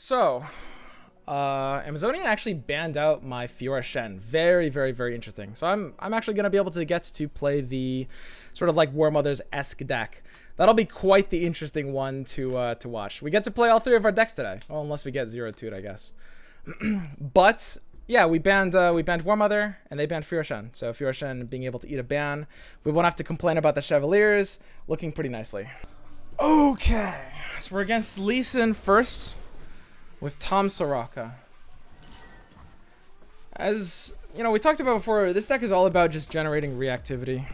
So, Amazonian actually banned out my Fiora Shen. Very, very, very interesting. So I'm actually going to be able to get to play the sort of like War Mothers-esque deck. That'll be quite the interesting one to watch. We get to play all three of our decks today. Well, unless we get 0-2'd, I guess. But yeah, we banned War Mother and they banned Fiora Shen. So Fiora Shen being able to eat a ban. We won't have to complain about the Chevaliers. Looking pretty nicely. Okay, so we're against Lee Sin first with Tom Soraka. As you know, we talked about before, this deck is all about just generating reactivity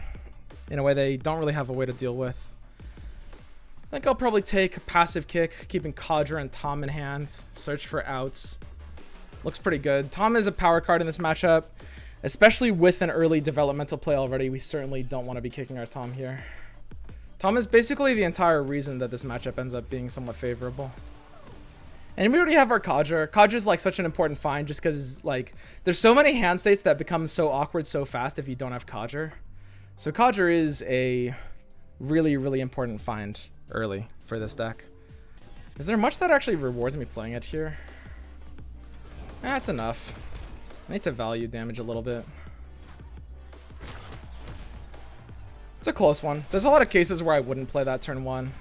in a way they don't really have a way to deal with. I think I'll probably take a passive kick, keeping Kadra and Tom in hand. Search for outs. Looks pretty good. Tom is a power card in this matchup, especially with an early developmental play already. We certainly don't want to be kicking our Tom here. Tom is basically the entire reason that this matchup ends up being somewhat favorable. And we already have our Kadra. Kadra is like such an important find just because like there's so many hand states that become so awkward so fast if you don't have Kadra. So Kadra is a really, really important find early for this deck. Is there much that actually rewards me playing it here? That's enough. I need to value damage a little bit. It's a close one. There's a lot of cases where I wouldn't play that turn one.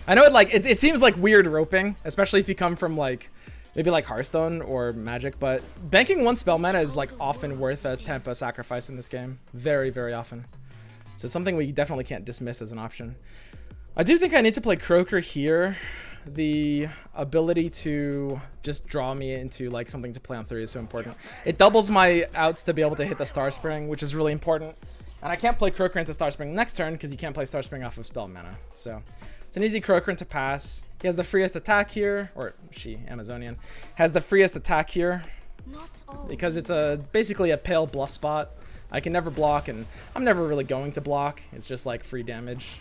I know it seems like weird roping, especially if you come from like maybe like Hearthstone or Magic, but banking one spell mana is like often worth a Tempo sacrifice in this game. Very, very often. So it's something we definitely can't dismiss as an option. I do think I need to play Croaker here. The ability to just draw me into like something to play on 3 is so important. It doubles my outs to be able to hit the Star Spring, which is really important. And I can't play Croaker into Star Spring next turn because you can't play Star Spring off of spell mana. So it's an easy Croaker into pass. He has the freest attack here, or she, Amazonian, has the freest attack here because it's basically a pale bluff spot. I can never block, and I'm never really going to block. It's just like free damage.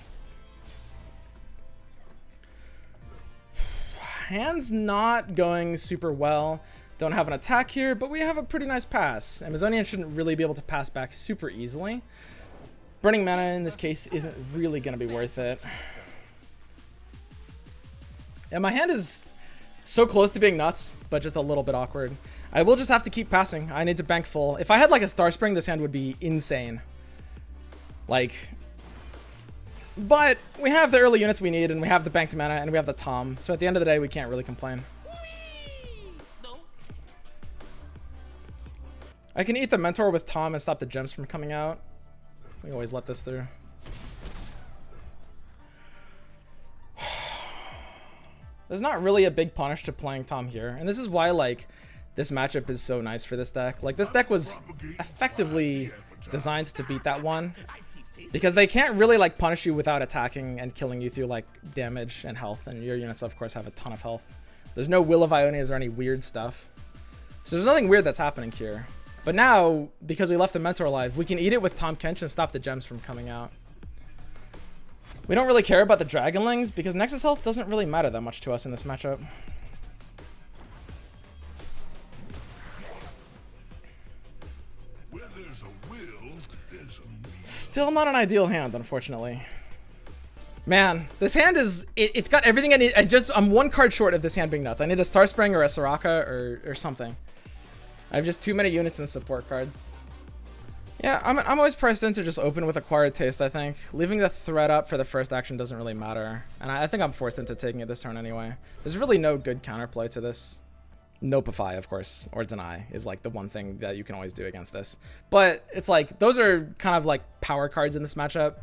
Hand's not going super well. Don't have an attack here, but we have a pretty nice pass. Amazonian shouldn't really be able to pass back super easily. Burning mana in this case isn't really going to be worth it. And my hand is so close to being nuts, but just a little bit awkward. I will just have to keep passing. I need to bank full. If I had like a Star Spring, this hand would be insane. Like, but we have the early units we need, and we have the banked mana, and we have the Tom. So at the end of the day, we can't really complain. I can eat the Mentor with Tom and stop the gems from coming out. We always let this through. There's not really a big punish to playing Tom here. And this is why, like, this matchup is so nice for this deck. Like, this deck was effectively designed to beat that one. Because they can't really, like, punish you without attacking and killing you through, like, damage and health. And your units, of course, have a ton of health. There's no Will of Ionias or any weird stuff. So there's nothing weird that's happening here. But now, because we left the Mentor alive, we can eat it with Tom Kench and stop the gems from coming out. We don't really care about the Dragonlings because Nexus health doesn't really matter that much to us in this matchup. Still not an ideal hand, unfortunately. Man, this hand is... It's got everything I need. I'm one card short of this hand being nuts. I need a Star Spring or a Soraka or something. I have just too many units and support cards. Yeah, I'm always priced in to just open with Acquired Taste, I think. Leaving the threat up for the first action doesn't really matter. And I think I'm forced into taking it this turn anyway. There's really no good counterplay to this. Nopify, of course, or Deny is like the one thing that you can always do against this. But it's like, those are kind of like power cards in this matchup.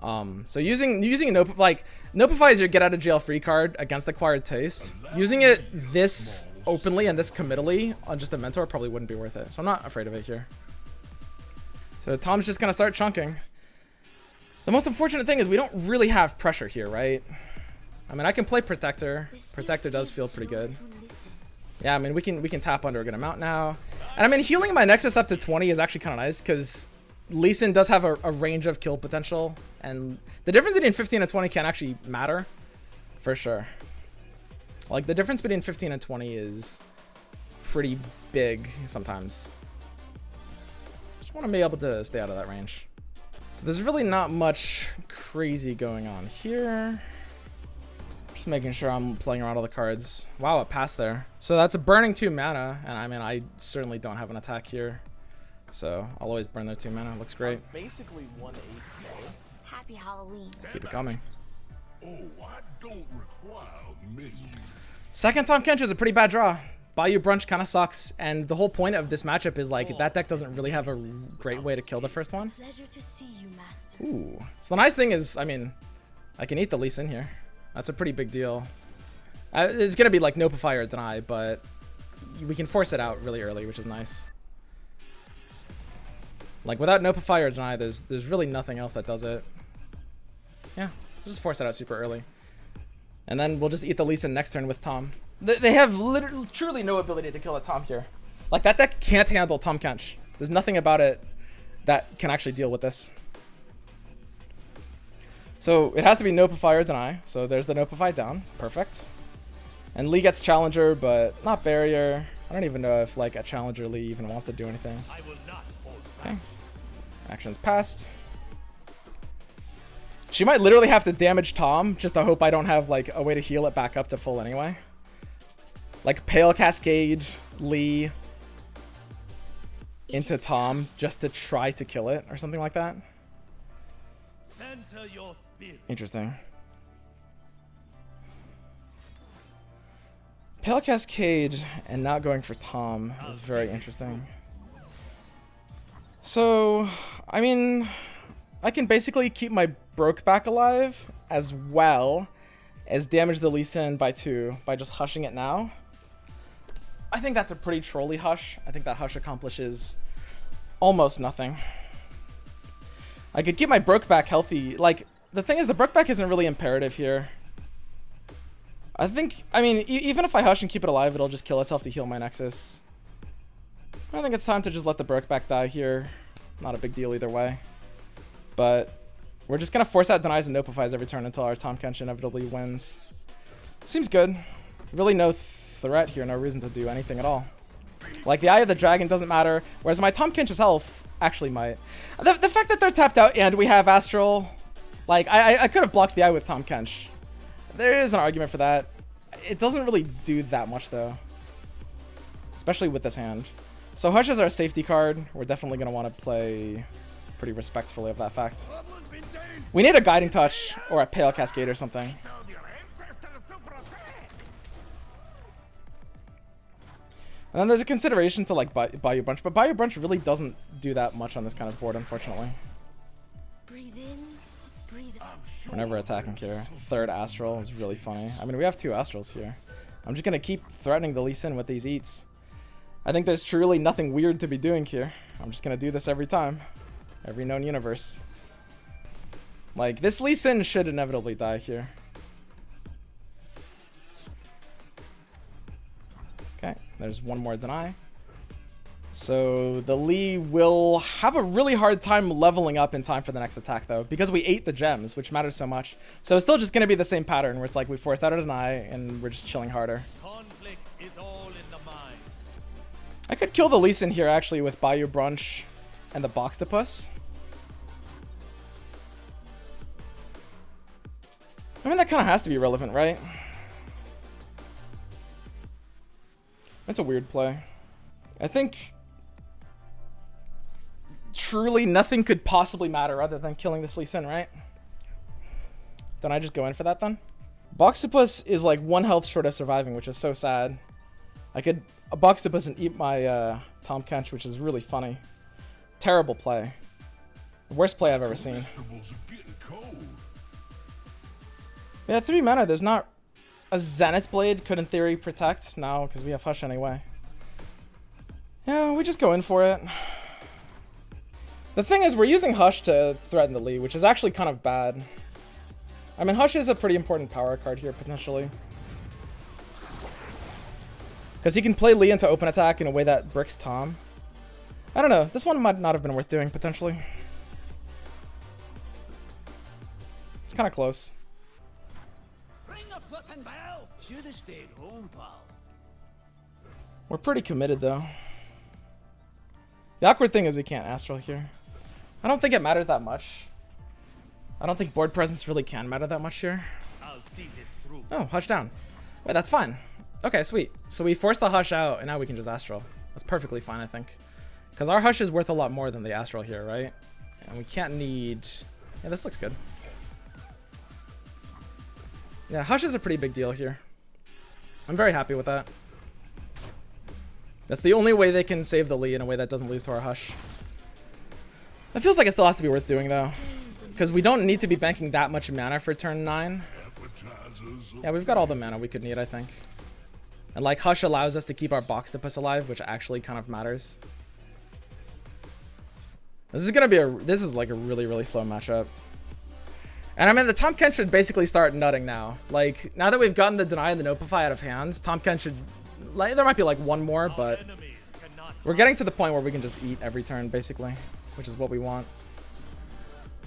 So using Nopify, like, Nopify is your get out of jail free card against Acquired Taste. Using it this openly and this committally on just a Mentor probably wouldn't be worth it. So I'm not afraid of it here. So Tom's just going to start chunking. The most unfortunate thing is we don't really have pressure here, right? I mean, I can play Protector. Protector does feel pretty good. Yeah, I mean, we can tap under a good amount now. And I mean, healing my Nexus up to 20 is actually kind of nice because Lee Sin does have a range of kill potential. And the difference between 15 and 20 can actually matter for sure. Like, the difference between 15 and 20 is pretty big sometimes. Just want to be able to stay out of that range. So there's really not much crazy going on here. Just making sure I'm playing around all the cards. Wow, it passed there. So that's a burning 2 mana, and I mean, I certainly don't have an attack here. So I'll always burn their 2 mana. Looks great. Basically 1/8. Happy Halloween. Keep it coming. Oh, I don't require many. Second Tom Kench is a pretty bad draw. Bayou Brunch kind of sucks, and the whole point of this matchup is like that deck doesn't really have a great way to kill the first one. Pleasure to see you, master. Ooh. So the nice thing is, I mean, I can eat the Lee Sin here. That's a pretty big deal. It's gonna be like Nope Fire or Deny, but we can force it out really early, which is nice. Like without Nope Fire or Deny, there's really nothing else that does it. Yeah, we'll just force it out super early. And then we'll just eat the Lee Sin next turn with Tom. They have literally, truly no ability to kill a Tom here. Like that deck can't handle Tom Kench. There's nothing about it that can actually deal with this. So it has to be Notify or Deny. So there's the Notify down. Perfect. And Lee gets Challenger, but not Barrier. I don't even know if like a Challenger Lee even wants to do anything. Okay. Action's passed. She might literally have to damage Tom just to hope I don't have like a way to heal it back up to full anyway. Like Pale Cascade, Lee into Tom just to try to kill it or something like that. Interesting. Pale Cascade and not going for Tom is very interesting. So, I mean, I can basically keep my Brokeback alive as well as damage the Lee Sin by 2 by just hushing it now. I think that's a pretty trolly hush. I think that hush accomplishes almost nothing. I could keep my Brokeback healthy. Like, the thing is, the Brokeback isn't really imperative here. I mean, even if I hush and keep it alive, it'll just kill itself to heal my Nexus. I think it's time to just let the Brokeback die here. Not a big deal either way. But we're just going to force out Denies and Notifies every turn until our Tom Kench inevitably wins. Seems good. Really no threat here, no reason to do anything at all. Like, the Eye of the Dragon doesn't matter, whereas my Tom Kench's health actually might. The fact that they're tapped out and we have Astral, like, I could have blocked the Eye with Tom Kench. There is an argument for that. It doesn't really do that much, though. Especially with this hand. So Hush is our safety card. We're definitely going to want to play pretty respectfully of that fact. We need a Guiding Touch or a Pale Cascade or something. And then there's a consideration to like Bayou Brunch, but Bayou Brunch really doesn't do that much on this kind of board, unfortunately. Breathe in, breathe out. We're never attacking here. Third Astral is really funny. I mean, we have 2 Astrals here. I'm just going to keep threatening the Lee Sin with these eats. I think there's truly nothing weird to be doing here. I'm just going to do this every time. Every known universe. Like, this Lee Sin should inevitably die here. Okay, there's one more Deny. So the Lee will have a really hard time leveling up in time for the next attack, though, because we ate the gems, which matters so much. So it's still just going to be the same pattern, where it's like we forced out a Deny, and we're just chilling harder. Conflict is all in the mind. I could kill the Lee Sin here, actually, with Bayou Brunch and the Boxtopus. I mean, that kind of has to be relevant, right? That's a weird play. I think truly nothing could possibly matter other than killing this Lee Sin, right? Don't I just go in for that then? Boxtopus is like 1 health short of surviving, which is so sad. I could Boxtopus and eat my Tom Kench, which is really funny. Terrible play. The worst play I've ever seen. Yeah, 3 mana. There's not a Zenith Blade could in theory protect now because we have Hush anyway. Yeah, we just go in for it. The thing is, we're using Hush to threaten the Lee, which is actually kind of bad. I mean, Hush is a pretty important power card here, potentially. Because he can play Lee into open attack in a way that bricks Tom. I don't know. This one might not have been worth doing, potentially. It's kind of close. Ring the flippin' bell. Should have stayed home, pal. We're pretty committed, though. The awkward thing is we can't Astral here. I don't think it matters that much. I don't think board presence really can matter that much here. I'll see this through. Oh, hush down. Wait, that's fine. Okay, sweet. So we forced the hush out, and now we can just astral. That's perfectly fine, I think. Because our hush is worth a lot more than the astral here, right? And we can't need... Yeah, this looks good. Yeah, hush is a pretty big deal here. I'm very happy with that. That's the only way they can save the Lee in a way that doesn't lose to our hush. It feels like it still has to be worth doing, though. Because we don't need to be banking that much mana for turn 9. Yeah, we've got all the mana we could need, I think. And like hush allows us to keep our Boxtopus alive, which actually kind of matters. This is gonna be this is like a really, really slow matchup. And I mean, the Tahm Kench should basically start nutting now. Like, now that we've gotten the Deny and the Notify out of hands, Tahm Kench should, like, there might be like one more, but we're getting to the point where we can just eat every turn, basically, which is what we want.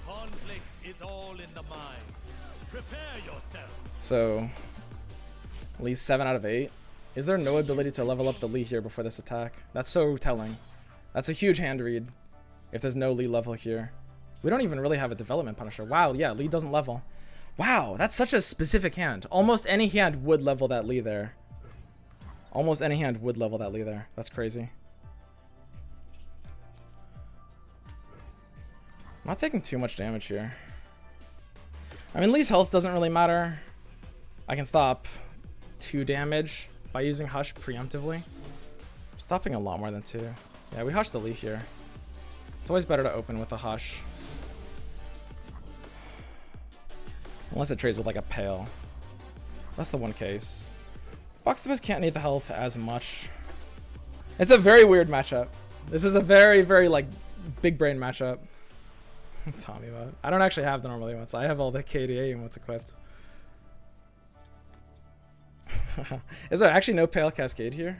Conflict is all in the mind. Prepare yourself. So, Lee 7 out of 8. Is there no ability to level up the Lee here before this attack? That's so telling. That's a huge hand read if there's no Lee level here. We don't even really have a development Punisher. Wow, yeah, Lee doesn't level. Wow, that's such a specific hand. Almost any hand would level that Lee there. Almost any hand would level that Lee there. That's crazy. I'm not taking too much damage here. I mean, Lee's health doesn't really matter. I can stop 2 damage by using Hush preemptively. Stopping a lot more than 2. Yeah, we Hush the Lee here. It's always better to open with a Hush. Unless it trades with like a Pale. That's the one case. Boxtopus can't need the health as much. It's a very weird matchup. This is a very, very like big brain matchup. Tommy emote. I don't actually have the normal emotes. I have all the KDA emotes equipped. Is there actually no Pale Cascade here?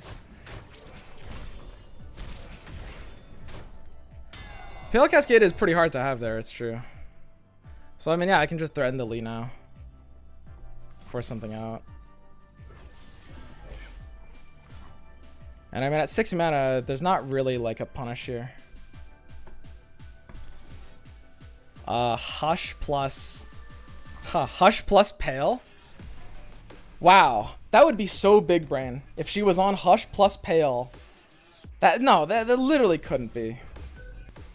Pale Cascade is pretty hard to have there, it's true. So I mean, yeah, I can just threaten the Lee now. Force something out. And I mean, at 6 mana, there's not really like a punish here. Hush plus Pale. Wow, that would be so big brain if she was on Hush plus Pale. That literally couldn't be.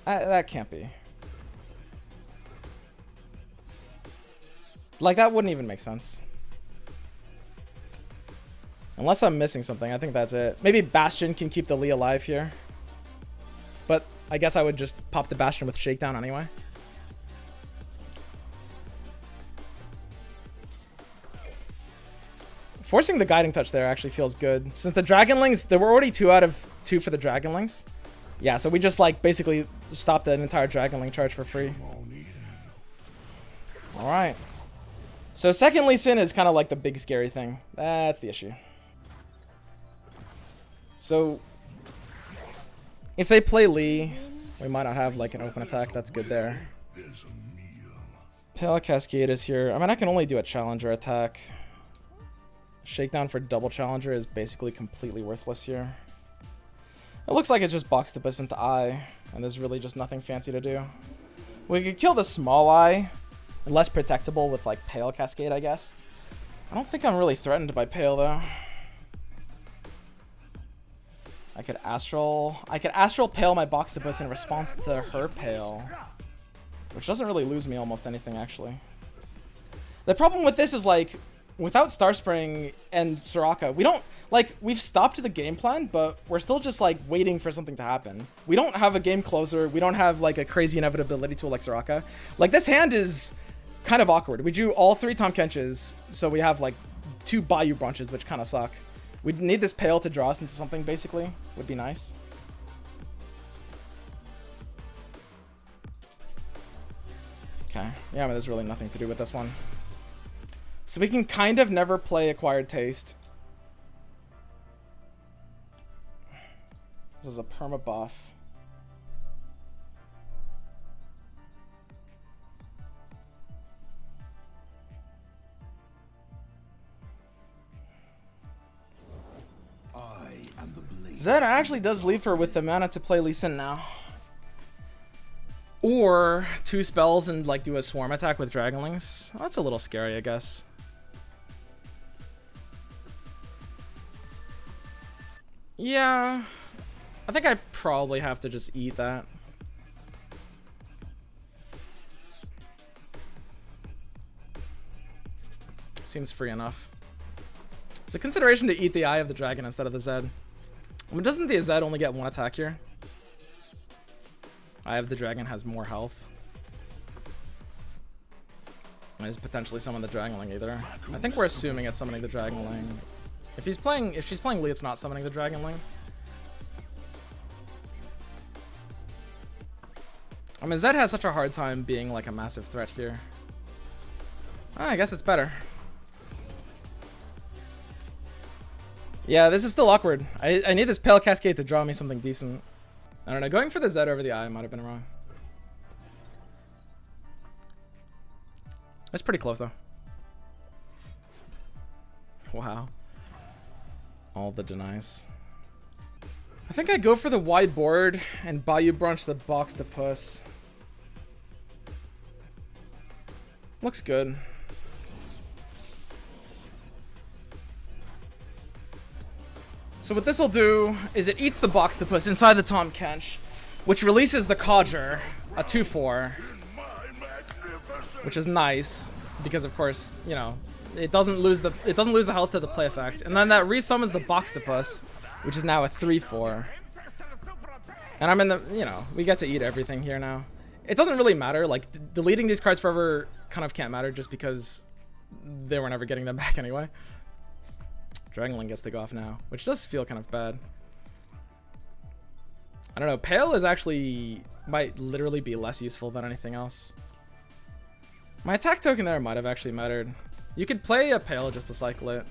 That can't be. Like, that wouldn't even make sense. Unless I'm missing something, I think that's it. Maybe Bastion can keep the Lee alive here. But I guess I would just pop the Bastion with Shakedown anyway. Forcing the Guiding Touch there actually feels good. Since the Dragonlings, there were already 2 out of 2 for the Dragonlings. Yeah, so we just like basically stopped an entire Dragonling charge for free. Alright. So second Lee Sin is kind of like the big scary thing. That's the issue. So if they play Lee, we might not have like an open attack. That's good there. Pale Cascade is here. I mean, I can only do a Challenger attack. Shakedown for double Challenger is basically completely worthless here. It looks like it's just Boxtopus into Eye, and there's really just nothing fancy to do. We could kill the small Eye, less protectable with like Pale Cascade, I guess. I don't think I'm really threatened by Pale though. I could Astral Pale my Boxtopus in response to her Pale, which doesn't really lose me almost anything actually. The problem with this is like, without Starspring and Soraka, we don't, like, we've stopped the game plan, but we're still just like waiting for something to happen. We don't have a game closer. We don't have like a crazy inevitability tool like Soraka. Like, this hand is kind of awkward. We drew all 3 Tahm Kenches, so we have like 2 Bayou Brunches, which kind of suck. We need this Pale to draw us into something, basically. Would be nice. Okay. Yeah, I mean, there's really nothing to do with this one. So we can kind of never play Acquired Taste. This is a perma buff. Zed actually does leave her with the mana to play Lee Sin now. Or 2 spells and like do a swarm attack with Dragonlings. Well, that's a little scary, I guess. Yeah. I think I probably have to just eat that. Seems free enough. It's a consideration to eat the Eye of the Dragon instead of the Zed. I mean, doesn't the Zed only get one attack here? Eye of the Dragon has more health. Is potentially summon the Dragonling either. I think we're assuming it's summoning the Dragonling. If she's playing Lee, it's not summoning the Dragonling. I mean, Zed has such a hard time being like a massive threat here. I guess it's better. Yeah, this is still awkward. I need this Pale Cascade to draw me something decent. I don't know, going for the Zed over the Eye might have been wrong. It's pretty close though. Wow. All the denies. I think I go for the wide board and Bayou Branch the Box to Puss. Looks good. So what this will do is it eats the Boxtopus inside the Tahm Kench, which releases the Codger, a 2/4, which is nice because of course, you know, it doesn't lose the health to the play effect, and then that resummons the Boxtopus, which is now a 3/4. And I'm in the, you know, we get to eat everything here now. It doesn't really matter, like deleting these cards forever kind of can't matter just because they were never getting them back anyway. Dragonling gets to go off now, which does feel kind of bad. I don't know, Pale is actually, might literally be less useful than anything else. My attack token there might have actually mattered. You could play a Pale just to cycle it.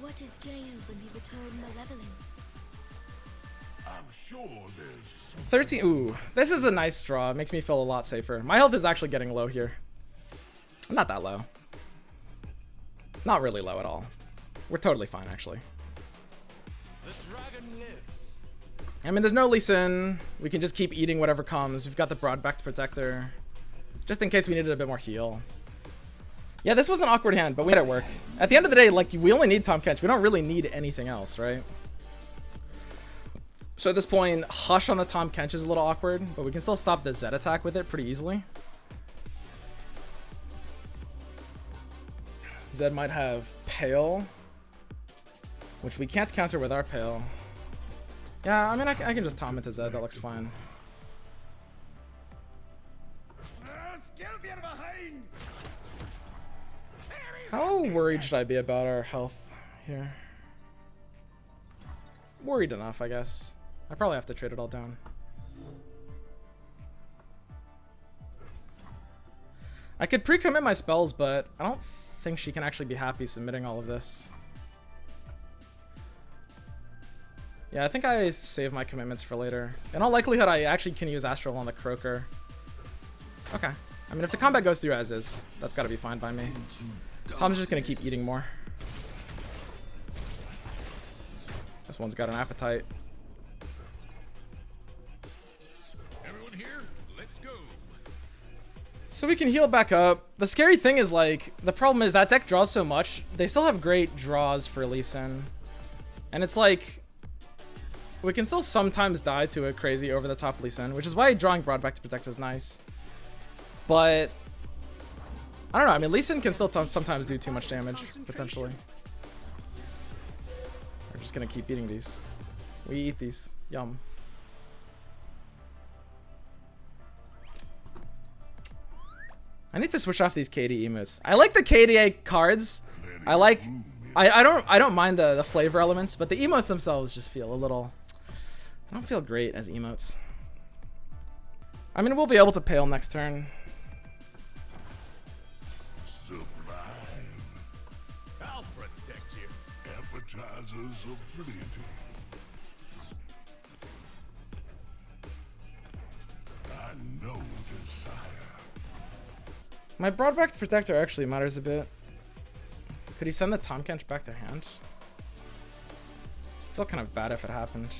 What is gained when we return malevolence? I'm sure there's 13, ooh, this is a nice draw. It makes me feel a lot safer. My health is actually getting low here. Not that low. Not really low at all. We're totally fine, actually. The dragon lives. I mean, there's no Lee Sin. We can just keep eating whatever comes. We've got the Broadbacked Protector. Just in case we needed a bit more heal. Yeah, this was an awkward hand, but we made it work. At the end of the day, like, we only need Tahm Kench. We don't really need anything else, right? So at this point, Hush on the Tahm Kench is a little awkward, but we can still stop the Zed attack with it pretty easily. Zed might have Pale, which we can't counter with our Pale. Yeah, I mean, I can just Tahm into Zed. That looks fine. How worried should I be about our health here? Worried enough, I guess. I probably have to trade it all down. I could pre-commit my spells, but I don't think she can actually be happy submitting all of this. Yeah, I think I save my commitments for later. In all likelihood, I actually can use Astral on the Croaker. Okay. I mean, if the combat goes through as is, that's gotta be fine by me. Tom's just gonna keep eating more. This one's got an appetite. everyone here. Let's go. So we can heal back up. The scary thing is, like, the problem is that deck draws so much. They still have great draws for Lee Sin. And it's like, we can still sometimes die to a crazy over-the-top Lee Sin, which is why drawing Broadback to Protect is nice. But I don't know. I mean, Lee Sin can still sometimes do too much damage, potentially. We're just gonna keep eating these. We eat these. Yum. I need to switch off these KD emotes. I like the KDA cards. I like. I don't mind the flavor elements, but the emotes themselves just feel a little. I don't feel great as emotes. I mean, we'll be able to Pale next turn. I'll protect you. Appetizers of plenty. I know desire. My Broadback Protector actually matters a bit. Could he send the Tahm Kench back to hand? I feel kind of bad if it happened.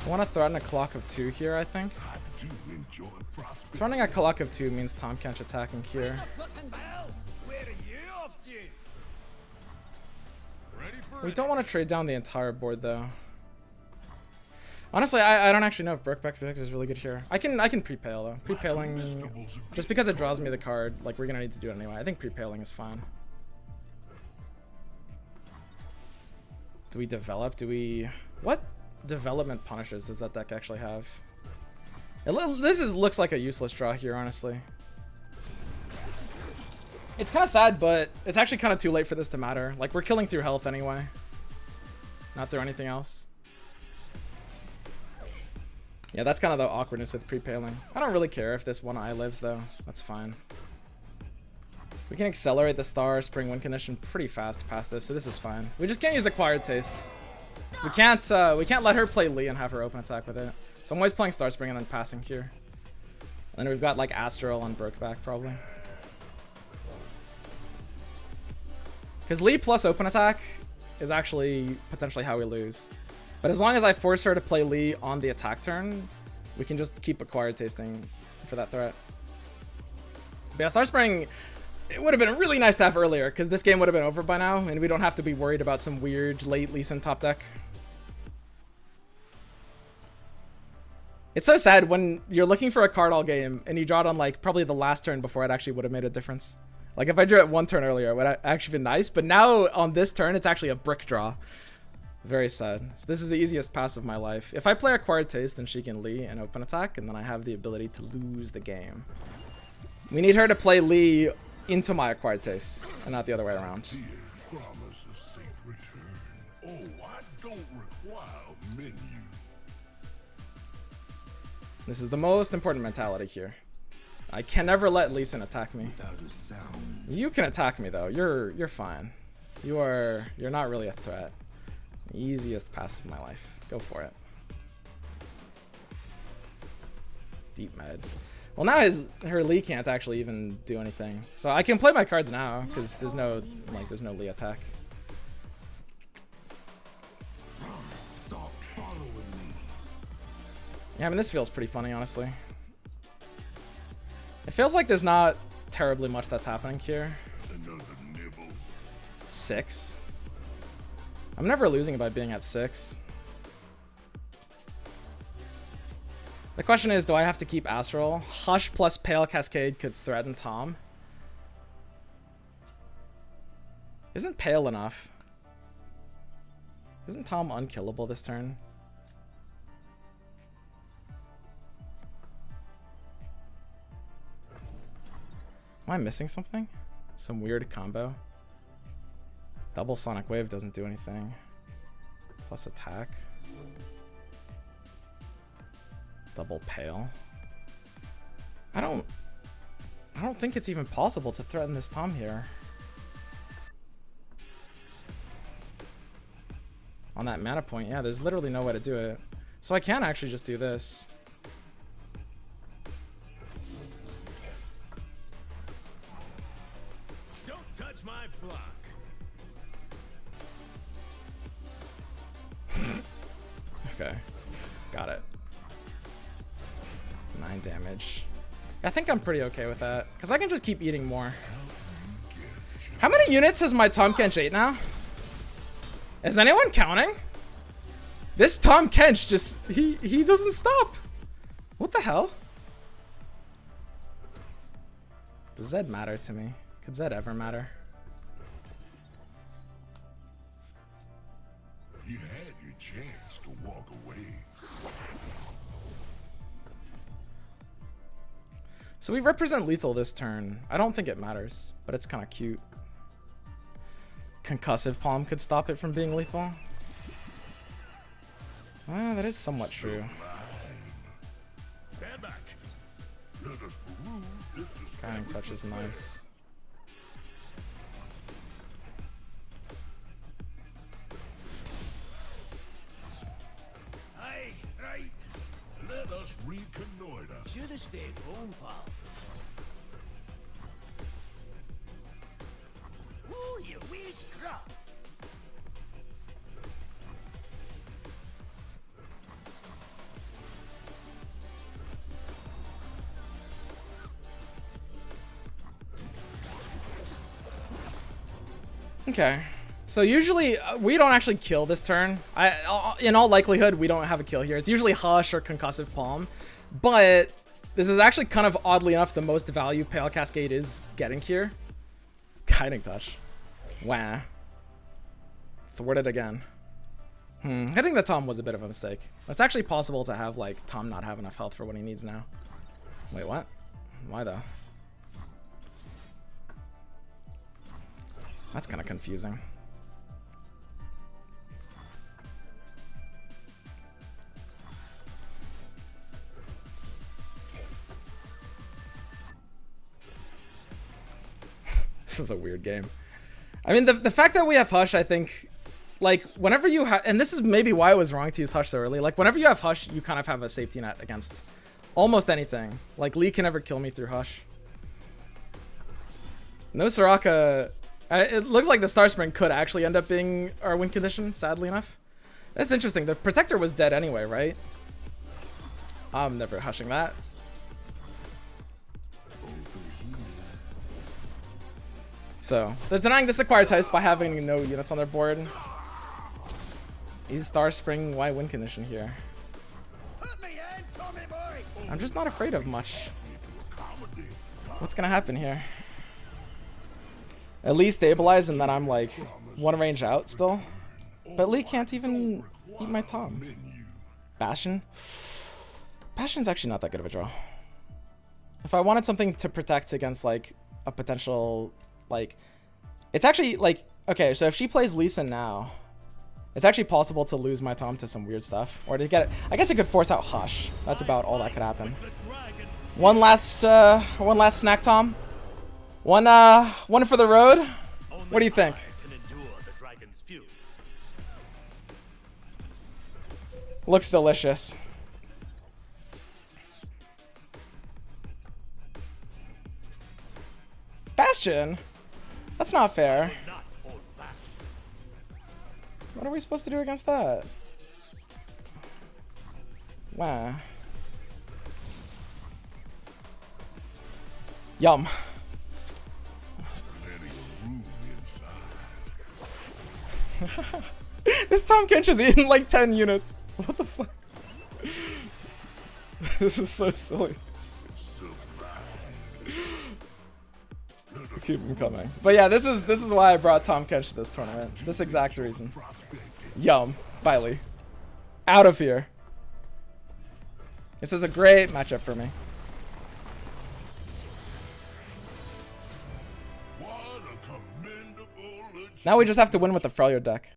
I want to threaten a Clock of 2 here, I think. I do enjoy prosperity. Threatening a Clock of 2 means Tahm Kench attacking here. Fucking bell. We're off to you. Ready for We it. don't want to trade down the entire board though. Honestly, I don't actually know if Brokeback Fix is really good here. I can pre-pale though. Pre-paling, just because it draws me the card, like we're gonna need to do it anyway. I think pre-paling is fine. Do we develop? Do we... What development punishes does that deck actually have? Looks like a useless draw here, honestly. It's kind of sad, but it's actually kind of too late for this to matter. Like, we're killing through health anyway. Not through anything else. Yeah, that's kind of the awkwardness with pre-paling. I don't really care if this one eye lives, though. That's fine. We can accelerate the Star Spring win condition pretty fast past this, so this is fine. We just can't use acquired tastes. We can't let her play Lee and have her open attack with it. So I'm always playing Star Spring and then passing here. And then we've got like Astral and Brokeback probably. Because Lee plus open attack is actually potentially how we lose. But as long as I force her to play Lee on the attack turn, we can just keep acquired tasting for that threat. But yeah, Star Spring, it would have been really nice to have earlier, because this game would have been over by now, and we don't have to be worried about some weird late Lee Sin top deck. It's so sad when you're looking for a card all game, and you draw it on like probably the last turn before it actually would have made a difference. Like if I drew it one turn earlier, it would have actually been nice, but now on this turn, it's actually a brick draw. Very sad. So this is the easiest pass of my life. If I play Acquired Taste, then she can Lee and open attack, and then I have the ability to lose the game. We need her to play Lee into my Acquired Taste, and not the other way around. Dear, promise a safe return. Oh, I don't require menu. This is the most important mentality here. I can never let Lee Sin attack me. You can attack me though. You're fine. You're not really a threat. Easiest pass of my life. Go for it. Deep med. Well, now her Lee can't actually even do anything. So I can play my cards now because there's no Lee attack. Stop following me. Yeah, I mean this feels pretty funny, honestly. It feels like there's not terribly much that's happening here. Another nibble. 6. I'm never losing by being at 6. The question is, do I have to keep Astral? Hush plus Pale Cascade could threaten Tom. Isn't Pale enough? Isn't Tom unkillable this turn? Am I missing something? Some weird combo? Double Sonic Wave doesn't do anything. Plus attack. Double Pale. I don't think it's even possible to threaten this Tom here. On that mana point, yeah, there's literally no way to do it. So I can actually just do this. Don't touch my flock. Okay, got it. 9 damage. I think I'm pretty okay with that, because I can just keep eating more. How many units has my Tom Kench ate now? Is anyone counting? This Tom Kench just, he doesn't stop. What the hell? Does Zed matter to me? Could Zed ever matter? You had your chance to walk away. So we represent lethal this turn. I don't think it matters, but it's kind of cute. Concussive Palm could stop it from being lethal. That is somewhat true. Stand back. Let us peruse this Guiding Touch is nice. Aye, right. Let us reconnoiter. Should have stayed home, pal. Ooh, you wee scruff. Okay. So usually we don't actually kill this turn. In all likelihood, we don't have a kill here. It's usually Hush or Concussive Palm. But this is actually kind of oddly enough the most value Pale Cascade is getting here. Guiding Touch. Wah. Thwarted again. Hitting the Tom was a bit of a mistake. It's actually possible to have like Tom not have enough health for what he needs now. Wait, what? Why though? That's kind of confusing. This is a weird game. I mean, the fact that we have Hush, I think, like, whenever you have, and this is maybe why I was wrong to use Hush so early, like, whenever you have Hush, you kind of have a safety net against almost anything. Like, Lee can never kill me through Hush. No Soraka, it looks like the Star Spring could actually end up being our win condition, sadly enough. That's interesting. The Protector was dead anyway, right? I'm never hushing that. So, they're denying this acquired types by having no units on their board. Is Star Spring why win condition here? I'm just not afraid of much. What's gonna happen here? At least stabilize and then I'm like one range out still. But Lee can't even eat my Tom. Bastion? Bastion's actually not that good of a draw. If I wanted something to protect against like a potential, like, it's actually like, okay, so if she plays Lisa now, it's actually possible to lose my Tom to some weird stuff, or to get it. I guess it could force out Hush. That's about all that could happen. One last snack Tom. One for the road. What do you think? Looks delicious. Bastion? That's not fair. What are we supposed to do against that? Wow. Yum. This Tom Kench has eaten like 10 units. What the fuck? This is so silly. Keep him coming. But yeah, this is why I brought Tom Kench to this tournament. This exact reason. Yum. Bye, Lee. Out of here. This is a great matchup for me. Now we just have to win with the Freljord deck.